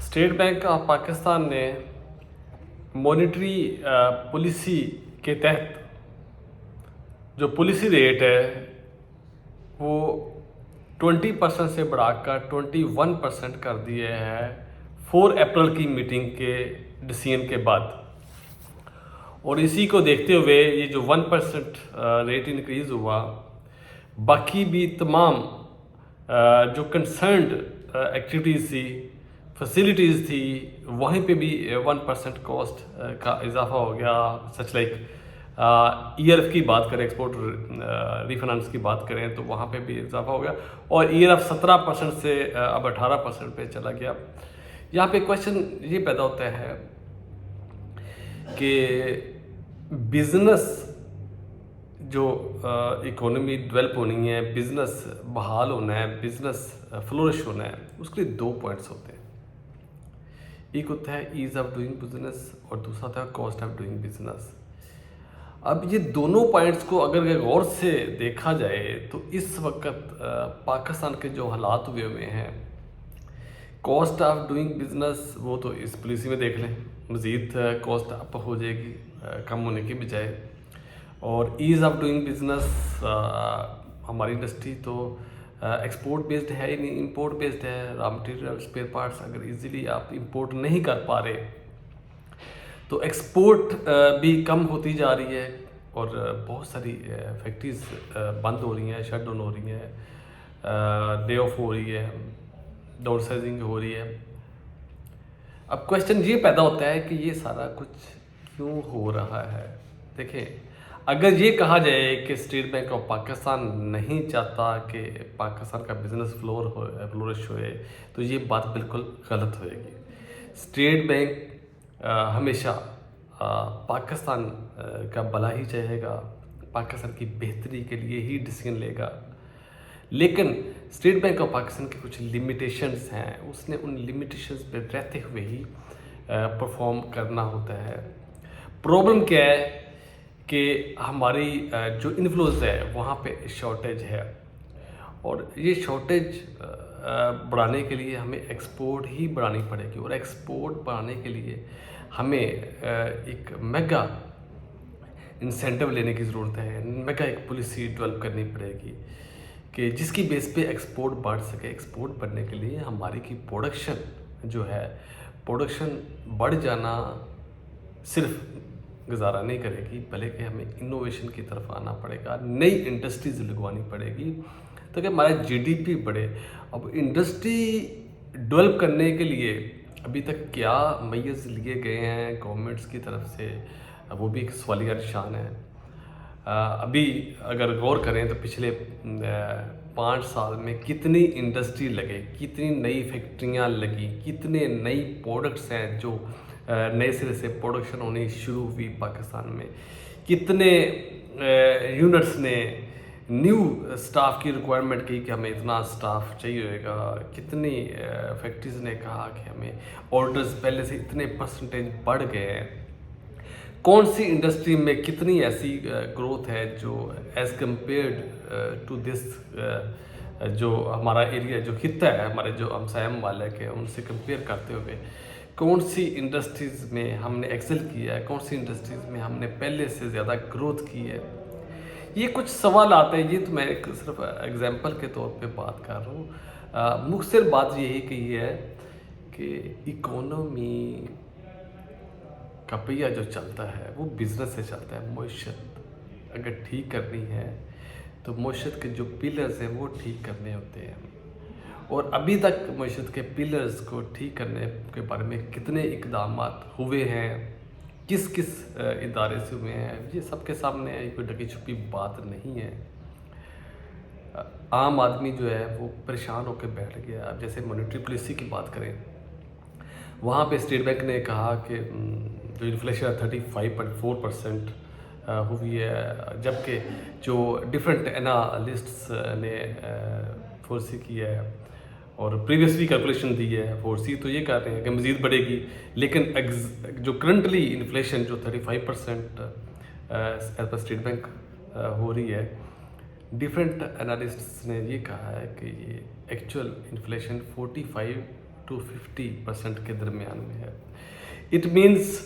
State bank of Pakistan ने monetary policy के तहत जो पॉलिसी रेट है वो 20% से बढ़ाकर 21% कर दिए हैं 4 अप्रैल की मीटिंग के डिसीजन के बाद। और इसी को देखते हुए ये जो 1% रेट इंक्रीज़ हुआ, बाकी भी तमाम जो कंसर्नड एक्टिविटीज़ थी, फैसिलिटीज़ थी, वहीं पे भी 1% कॉस्ट का इजाफा हो गया। सच लाइक ERF की बात करें, एक्सपोर्ट रिफाइनेंस की बात करें, तो वहाँ पे भी इजाफा हो गया और ERF 17% से अब 18% पे चला गया। यहाँ पे क्वेश्चन ये पैदा होता है कि बिज़नेस जो इकोनॉमी डेवलप होनी है, बिज़नेस बहाल होना है, बिज़नेस फ्लोरिश होना है, उसके लिए 2 पॉइंट्स होते हैं। एक होता है ईज़ ऑफ डूइंग बिजनेस और दूसरा होता है कॉस्ट ऑफ डूइंग बिजनेस। अब ये दोनों पॉइंट्स को अगर गौर से देखा जाए तो इस वक्त पाकिस्तान के जो हालात हुए हैं, कॉस्ट ऑफ डूइंग बिजनेस वो तो इस पॉलिसी में देख लें, मज़ीद कॉस्ट अप हो जाएगी कम होने की बजाय। और ईज़ ऑफ डूइंग बिजनेस, हमारी इंडस्ट्री तो एक्सपोर्ट बेस्ड है ही नहीं, इंपोर्ट बेस्ड है। रॉ मटेरियल, स्पेयर पार्ट्स अगर इजीली आप इंपोर्ट नहीं कर पा रहे तो एक्सपोर्ट भी कम होती जा रही है और बहुत सारी फैक्ट्रीज बंद हो रही हैं, शट डाउन हो रही हैं, डे ऑफ हो रही है, डाउन साइजिंग हो रही है। अब क्वेश्चन ये पैदा होता है कि ये सारा कुछ क्यों हो रहा है। देखिए, अगर ये कहा जाए कि स्टेट बैंक ऑफ पाकिस्तान नहीं चाहता कि पाकिस्तान का बिजनेस फ्लोरिश होए, तो ये बात बिल्कुल गलत होएगी। स्टेट बैंक हमेशा पाकिस्तान का भला ही चाहेगा, पाकिस्तान की बेहतरी के लिए ही डिसीजन लेगा। लेकिन स्टेट बैंक ऑफ पाकिस्तान की कुछ लिमिटेशंस हैं, उसने उन लिमिटेशंस पे रहते हुए ही परफॉर्म करना होता है। प्रॉब्लम क्या है कि हमारी जो इन्फ्लोज है वहाँ पे शॉर्टेज है और ये शॉर्टेज बढ़ाने के लिए हमें एक्सपोर्ट ही बढ़ानी पड़ेगी और एक्सपोर्ट बढ़ाने के लिए हमें एक मेगा इंसेंटिव लेने की ज़रूरत है, मेगा एक पॉलिसी डेवलप करनी पड़ेगी कि जिसकी बेस पे एक्सपोर्ट बढ़ सके। एक्सपोर्ट बढ़ने के लिए हमारी की प्रोडक्शन जो है, प्रोडक्शन बढ़ जाना सिर्फ गुजारा नहीं करेगी, बल्कि हमें इनोवेशन की तरफ आना पड़ेगा, नई इंडस्ट्रीज लगवानी पड़ेगी ताकि हमारा GDP बढ़े। अब इंडस्ट्री डेवलप करने के लिए अभी तक क्या मैयज़ लिए गए हैं गवर्नमेंट्स की तरफ से, वो भी एक सवालिया निशान है। अभी अगर गौर करें तो पिछले 5 साल में कितनी इंडस्ट्री लगे, कितनी नई फैक्ट्रियां लगी, कितने नई प्रोडक्ट्स हैं जो नए सिरे से प्रोडक्शन होनी शुरू हुई पाकिस्तान में, कितने यूनिट्स ने न्यू स्टाफ की रिक्वायरमेंट की कि हमें इतना स्टाफ चाहिए होगा, कितनी फैक्ट्रीज ने कहा कि हमें ऑर्डर्स पहले से इतने परसेंटेज बढ़ गए हैं, कौन सी इंडस्ट्री में कितनी ऐसी ग्रोथ है जो एज़ कम्पेयर्ड टू दिस जो हमारा एरिया जो खिता है, हमारे जो हमसाया ममालिक है, उनसे कंपेयर करते हुए कौन सी इंडस्ट्रीज़ में हमने एक्सेल किया है, कौन सी इंडस्ट्रीज़ में हमने पहले से ज़्यादा ग्रोथ की है। ये कुछ सवाल आते हैं। ये तो मैं एक सिर्फ एग्जांपल के तौर पे बात कर रहा हूँ। मुख्तसर बात यही कही है कि इकोनॉमी का पहिया जो चलता है वो बिज़नेस से चलता है। मईशत अगर ठीक करनी है तो मईशत के जो पिलर्स हैं वो ठीक करने होते हैं और अभी तक मईशत के पिलर्स को ठीक करने के बारे में कितने इकदाम हुए हैं, किस किस इदारे से हुए हैं, ये सबके सामने है, कोई ढकी छुपी बात नहीं है। आम आदमी जो है वो परेशान होकर बैठ गया। अब जैसे मॉनेटरी पॉलिसी की बात करें, वहाँ पे स्टेट बैंक ने कहा कि जो इन्फ्लेशन 35.4% हुई है, जबकि जो डिफरेंट एनालिस्ट्स ने फोर्सी की है और प्रीवियस भी कैलकुलेशन दी है फोर्सी, तो ये कह रहे हैं कि मज़ीद बढ़ेगी। लेकिन जो करंटली इन्फ्लेशन जो 35% एज पर स्टेट बैंक हो रही है, डिफरेंट एनालिस्ट्स ने ये कहा है कि ये एक्चुअल इन्फ्लेशन 45 to 50% के दरमियान में है। इट मीन्स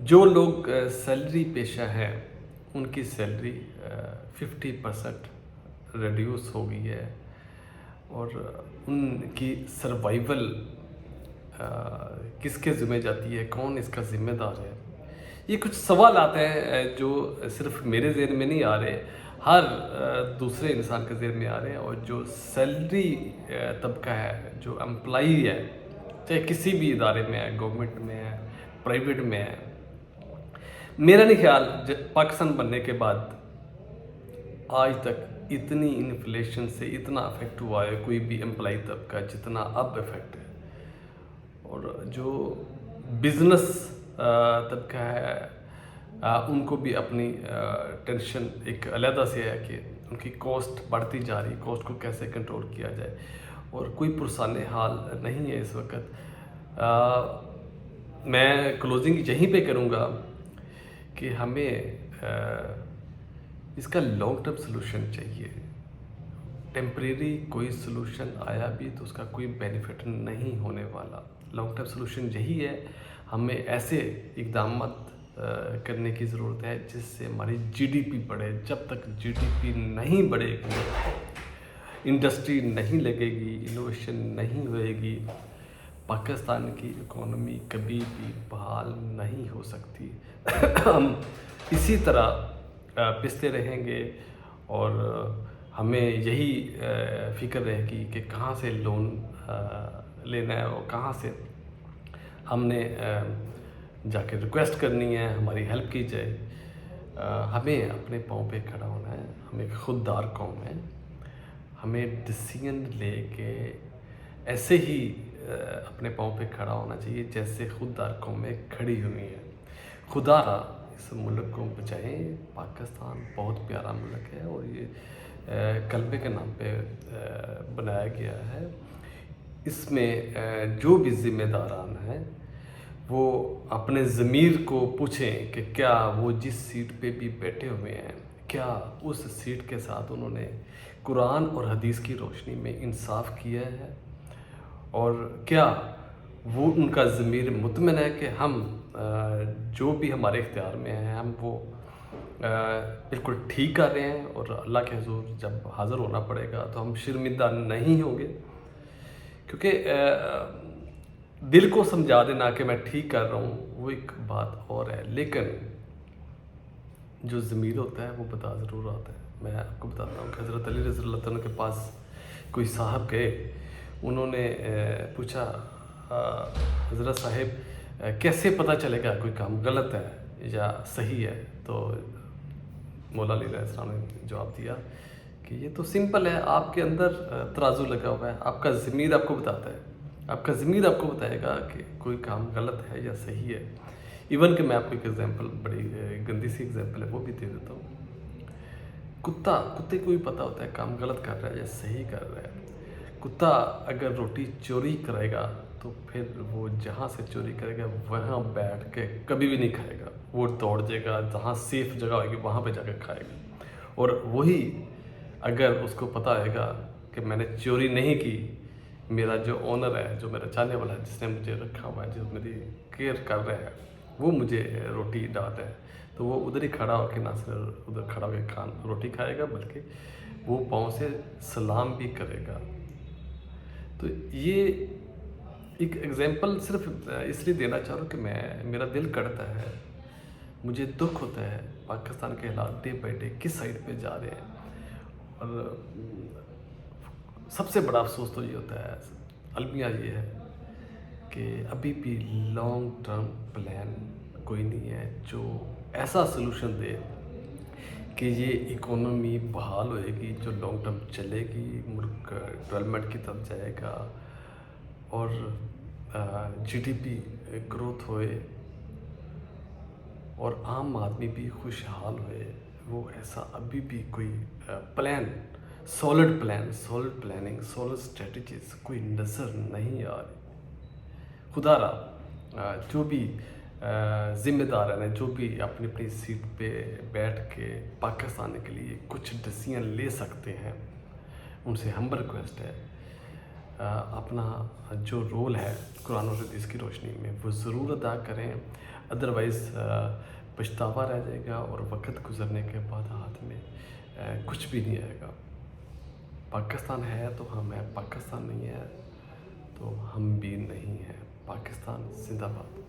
जो लोग सैलरी पेशा हैं उनकी सैलरी 50% रिड्यूस हो गई है और उनकी सर्वाइवल किसके ज़िम्मे जाती है, कौन इसका ज़िम्मेदार है। ये कुछ सवाल आते हैं जो सिर्फ मेरे ज़हन में नहीं आ रहे, हर दूसरे इंसान के ज़हन में आ रहे हैं। और जो सैलरी तबका है, जो एम्प्लॉई है, चाहे किसी भी इदारे में है, गवर्नमेंट में है, प्राइवेट में है, मेरा नहीं ख्याल पाकिस्तान बनने के बाद आज तक इतनी इन्फ्लेशन से इतना अफेक्ट हुआ है कोई भी एम्प्लॉई तबका जितना अब इफेक्ट है। और जो बिज़नेस तबका है उनको भी अपनी टेंशन एक अलहदा से है कि उनकी कॉस्ट बढ़ती जा रही, कॉस्ट को कैसे कंट्रोल किया जाए, और कोई पुरसाने हाल नहीं है इस वक्त। मैं क्लोजिंग यहीं पे करूँगा कि हमें इसका लॉन्ग टर्म सलूशन चाहिए। टेम्परेरी कोई सलूशन आया भी तो उसका कोई बेनिफिट नहीं होने वाला। लॉन्ग टर्म सलूशन यही है, हमें ऐसे इकदाम करने की ज़रूरत है जिससे हमारी जीडीपी बढ़े। जब तक जीडीपी नहीं बढ़ेगी, इंडस्ट्री नहीं लगेगी, इनोवेशन नहीं होएगी, पाकिस्तान की इकोनॉमी कभी भी बहाल नहीं हो सकती। हम इसी तरह पिसते रहेंगे और हमें यही फ़िक्र रहेगी कि कहाँ से लोन लेना है और कहाँ से हमने जाके रिक्वेस्ट करनी है, हमारी हेल्प की जाए। हमें अपने पाँव पे खड़ा होना है, हम एक खुददार कौम है, हमें डिसीजन लेके ऐसे ही अपने पाँव पे खड़ा होना चाहिए जैसे खुददार कौमें खड़ी हुई हैं। खुदारा इस मुल्क को बचाएं। पाकिस्तान बहुत प्यारा मुल्क है और ये कलबे के नाम पे बनाया गया है। इसमें जो भी ज़िम्मेदारान हैं वो अपने ज़मीर को पूछें कि क्या वो जिस सीट पे भी बैठे हुए हैं, क्या उस सीट के साथ उन्होंने कुरान और हदीस की रोशनी में इंसाफ किया है, और क्या वो उनका ज़मीर मुतमिन है कि हम जो भी हमारे इख्तियार में है हम वो बिल्कुल ठीक कर रहे हैं, और अल्लाह के हुज़ूर जब हाज़िर होना पड़ेगा तो हम शर्मिंदा नहीं होंगे। क्योंकि दिल को समझा देना कि मैं ठीक कर रहा हूँ वो एक बात और है, लेकिन जो ज़मीर होता है वो बता ज़रूर आता है। मैं आपको बताता हूँ कि हज़रत अली रज़ी अल्लाह तआला के पास कोई साहब गए, उन्होंने पूछा हज़रत साहिब कैसे पता चलेगा कोई काम गलत है या सही है। तो मौला अली अलैहिस्सलाम ने जवाब दिया कि ये तो सिंपल है, आपके अंदर तराजू लगा हुआ है, आपका ज़मीर आपको बताता है, आपका ज़मीर आपको बताएगा कि कोई काम गलत है या सही है। इवन कि मैं आपको एक एग्जांपल, बड़ी गंदी सी एग्जांपल है वो भी दे देता हूँ। कुत्ते को भी पता होता है काम गलत कर रहा है या सही कर रहा है। कुत्ता अगर रोटी चोरी करेगा तो फिर वो जहाँ से चोरी करेगा वहाँ बैठ के कभी भी नहीं खाएगा, वो दौड़ जाएगा, जहाँ सेफ जगह होगी वहाँ पे जाकर खाएगा। और वही अगर उसको पता रहेगा कि मैंने चोरी नहीं की, मेरा जो ओनर है, जो मेरा चाहने वाला है, जिसने मुझे रखा हुआ है, जो मेरी केयर कर रहा है, वो मुझे रोटी डाल रहा है, तो वो उधर ही खड़ा होकर ना सिर्फ उधर खड़ा होकर रोटी खाएगा बल्कि वो पाँव से सलाम भी करेगा। तो ये एक एग्जांपल सिर्फ इसलिए देना चाह रहा हूँ कि मेरा दिल कड़ता है, मुझे दुख होता है पाकिस्तान के हालात डे बाई डे किस साइड पे जा रहे हैं। और सबसे बड़ा अफसोस तो ये होता है, अलमिया ये है कि अभी भी लॉन्ग टर्म प्लान कोई नहीं है जो ऐसा सलूशन दे कि ये इकोनॉमी बहाल होएगी, जो लॉन्ग टर्म चलेगी, मुल्क डेवलपमेंट की तरफ जाएगा और जीडीपी ग्रोथ होए और आम आदमी भी खुशहाल होए। वो ऐसा अभी भी कोई plan, solid planning, solid strategies कोई नज़र नहीं आ रही। खुदारा जो भी ज़िम्मेदार हैं, जो भी अपनी अपनी सीट पे बैठ के पाकिस्तान के लिए कुछ डिसीजन ले सकते हैं, उनसे हम्बल रिक्वेस्ट है اپنا جو رول ہے قرآن اور حدیث کی روشنی میں وہ ضرور ادا کریں، ادروائز پچھتاوا رہ جائے گا اور وقت گزرنے کے بعد ہاتھ میں کچھ بھی نہیں آئے گا۔ پاکستان ہے تو ہم ہیں، پاکستان نہیں ہے تو ہم بھی نہیں ہیں۔ پاکستان زندہ باد۔